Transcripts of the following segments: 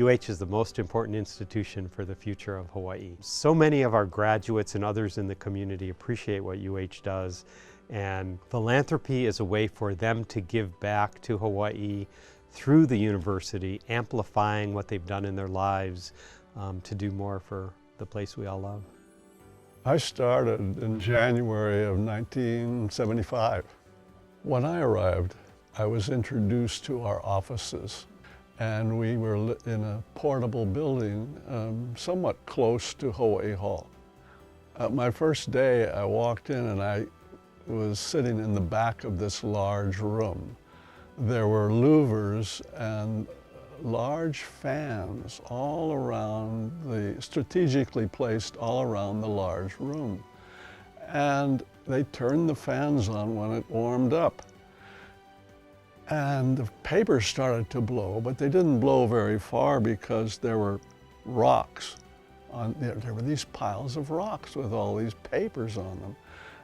UH is the most important institution for the future of Hawaii. So many of our graduates and others in the community appreciate what UH does, and philanthropy is a way for them to give back to Hawaii through the university, amplifying what they've done in their lives to do more for the place we all love. I started in January of 1975. When I arrived, I was introduced to our offices, and we were in a portable building somewhat close to Hawaii Hall. My first day, I walked in and I was sitting in the back of this large room. There were louvers and large fans all around strategically placed all around the large room. And they turned the fans on when it warmed up. And the paper started to blow, but they didn't blow very far because there were rocks. There were these piles of rocks with all these papers on them.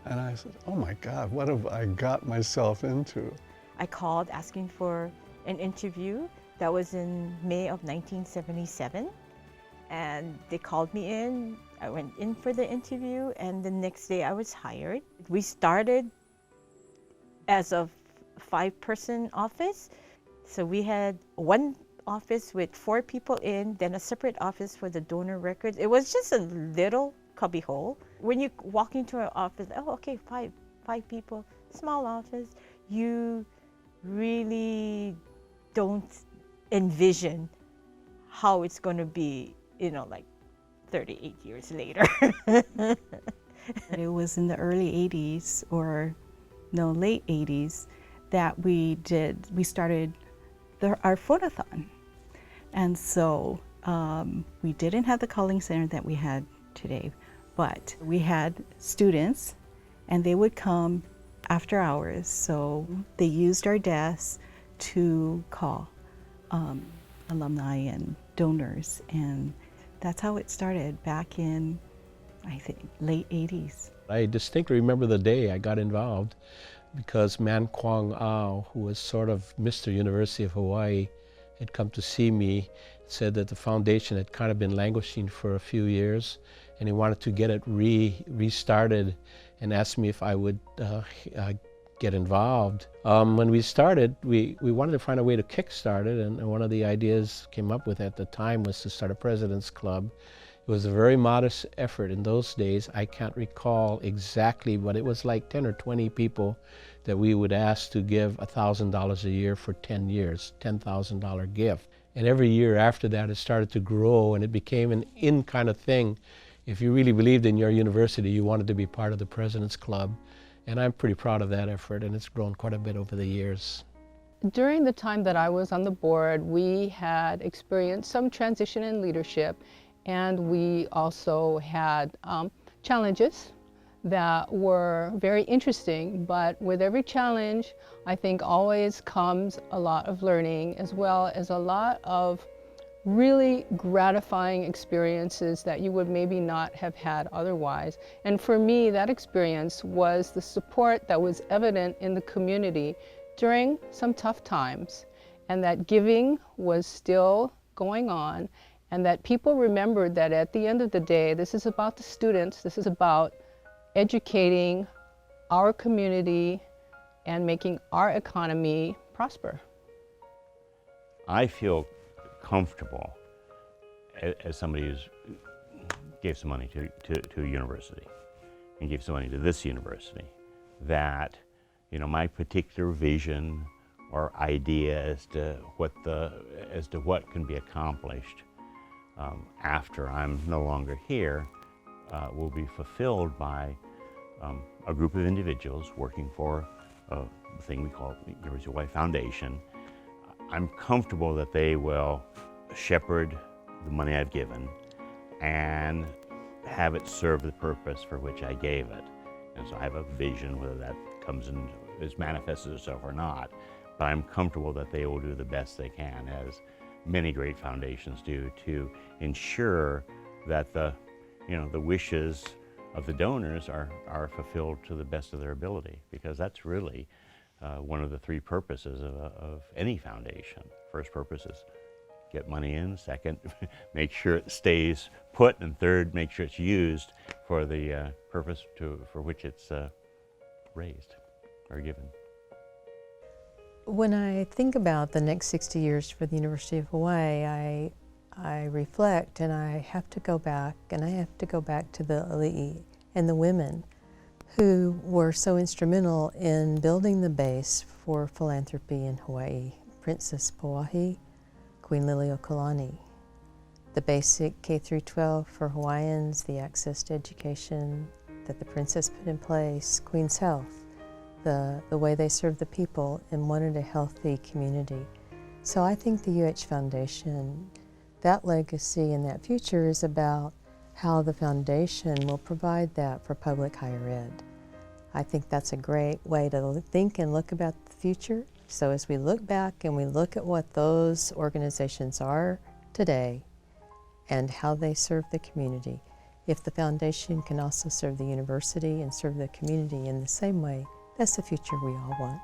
And I said, oh my God, what have I got myself into? I called asking for an interview. That was in May of 1977. And they called me in. I went in for the interview, and the next day I was hired. We started as a 5-person office. So we had one office with 4 people in, then a separate office for the donor records. It was just a little cubby hole. When you walk into an office, oh, okay, five people, small office, you really don't envision how it's going to be, like 38 years later. It was in the early 80s, or no, late 80s, that we started our photothon. And so we didn't have the calling center that we had today, but we had students and they would come after hours. So they used our desks to call alumni and donors, and that's how it started back in, I think, late 80s. I distinctly remember the day I got involved because Man Kwong Ao, who was sort of Mr. University of Hawaii, had come to see me, said that the foundation had kind of been languishing for a few years and he wanted to get it restarted, and asked me if I would get involved. When we started, we wanted to find a way to kickstart it, and one of the ideas came up with at the time was to start a President's Club. It was a very modest effort in those days. I can't recall exactly, but it was like 10 or 20 people that we would ask to give $1,000 a year for 10 years, $10,000 gift. And every year after that, it started to grow, and it became an in kind of thing. If you really believed in your university, you wanted to be part of the President's Club. And I'm pretty proud of that effort, and it's grown quite a bit over the years. During the time that I was on the board, we had experienced some transition in leadership, and we also had challenges that were very interesting. But with every challenge, I think always comes a lot of learning, as well as a lot of really gratifying experiences that you would maybe not have had otherwise. And for me, that experience was the support that was evident in the community during some tough times, and that giving was still going on, and that people remembered that at the end of the day, this is about the students, this is about educating our community and making our economy prosper. I feel comfortable as somebody who gave some money to a university and gave some money to this university, that my particular vision or idea as to what can be accomplished after I'm no longer here will be fulfilled by a group of individuals working for a thing we call the University of Hawai Foundation. I'm comfortable that they will shepherd the money I've given and have it serve the purpose for which I gave it. And so I have a vision, whether that comes and is manifested itself or not, but I'm comfortable that they will do the best they can, as many great foundations do, to ensure that the wishes of the donors are fulfilled to the best of their ability, because that's really one of the 3 purposes of any foundation. First purpose is get money in. Second, make sure it stays put. And third, make sure it's used for the purpose for which it's raised or given. When I think about the next 60 years for the University of Hawaii, I reflect, and I have to go back, to the ali'i and the women who were so instrumental in building the base for philanthropy in Hawaii. Princess Pauahi, Queen Liliuokalani, the basic K-12 for Hawaiians, the access to education that the princess put in place, Queen's Health, the way they served the people and wanted a healthy community. So I think the UH Foundation, that legacy and that future is about how the foundation will provide that for public higher ed. I think that's a great way to think and look about the future. So as we look back and we look at what those organizations are today and how they serve the community, if the foundation can also serve the university and serve the community in the same way, that's the future we all want.